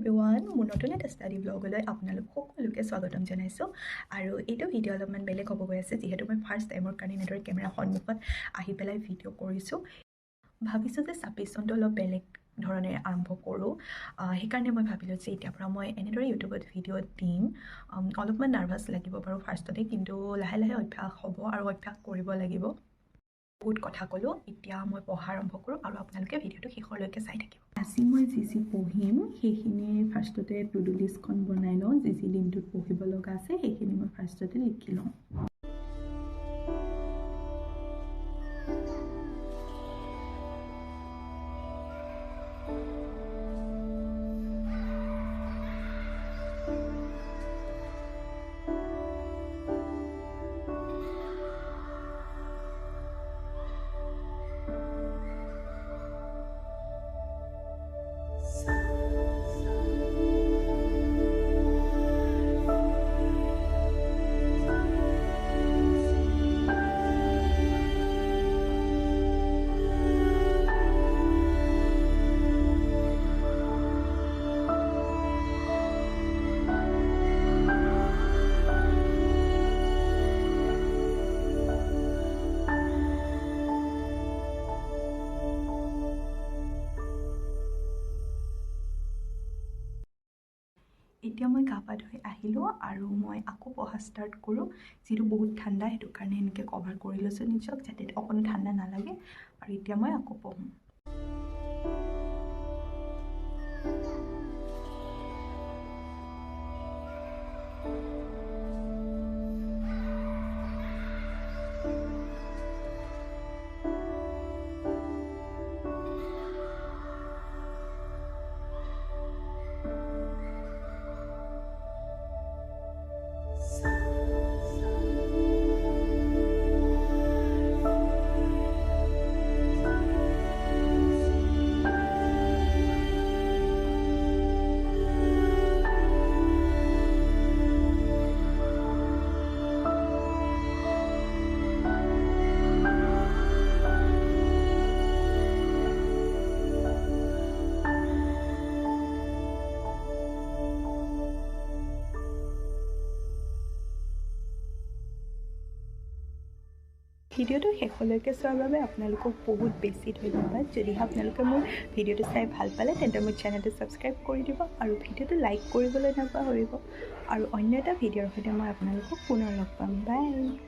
everyone মোৰ নতুন এটা ষ্টাডি ব্লগলৈ আপোনালোক সকলোকে স্বাগতম জনাইছোঁ আৰু এইটো ভিডিঅ' অলপমান বেলেগ হ'ব গৈ আছে যিহেতু মই ফাৰ্ষ্ট টাইমৰ কাৰণে এনেদৰে কেমেৰা সন্মুখত আহি পেলাই ভিডিঅ' কৰিছোঁ ভাবিছোঁ যে 26 চনটো অলপ বেলেগ ধৰণে আৰম্ভ কৰোঁ সেইকাৰণে মই ভাবিলোঁ যে এতিয়াৰ পৰা মই এনেদৰে ইউটিউবত ভিডিঅ' দিম অলপমান নাৰ্ভাছ লাগিব বাৰু ফাৰ্ষ্টতে কিন্তু লাহে লাহে অভ্যাস হ'ব আৰু অভ্যাস কৰিব লাগিব বহুত কথা ক'লোঁ এতিয়া মই পঢ়া আৰম্ভ কৰোঁ আৰু আপোনালোকে ভিডিঅ'টো শেষলৈকে চাই থাকিব আজি মই যি পঢ়িম সেইখিনি ফাৰ্ষ্টতে টু ডু লিষ্টখন বনাই লওঁ যি দিনটোত পঢ়িব লগা আছে সেইখিনি মই ফাৰ্ষ্টতে লিখি লওঁ এতিয়া মই গা পা ধুই আহিলোঁ আৰু মই আকৌ পঢ়া ষ্টাৰ্ট কৰোঁ যিহেতু বহুত ঠাণ্ডা সেইটো কাৰণে এনেকৈ কভাৰ কৰি লৈছোঁ নিজক যাতে অকণো ঠাণ্ডা নালাগে আৰু এতিয়া মই আকৌ পঢ়োঁ ভিডিঅ'টো শেষলৈকে চোৱাৰ বাবে আপোনালোকক বহুত বেছি ধন্যবাদ যদিহে আপোনালোকে মোৰ ভিডিঅ'টো চাই ভাল পালে তেন্তে মোৰ চেনেলটো ছাবস্ক্ৰাইব কৰি দিব আৰু ভিডিঅ'টো লাইক কৰিবলৈ নাপাহৰিব আৰু অন্য এটা ভিডিঅ'ৰ সৈতে মই আপোনালোকক পুনৰ লগ পাম বাই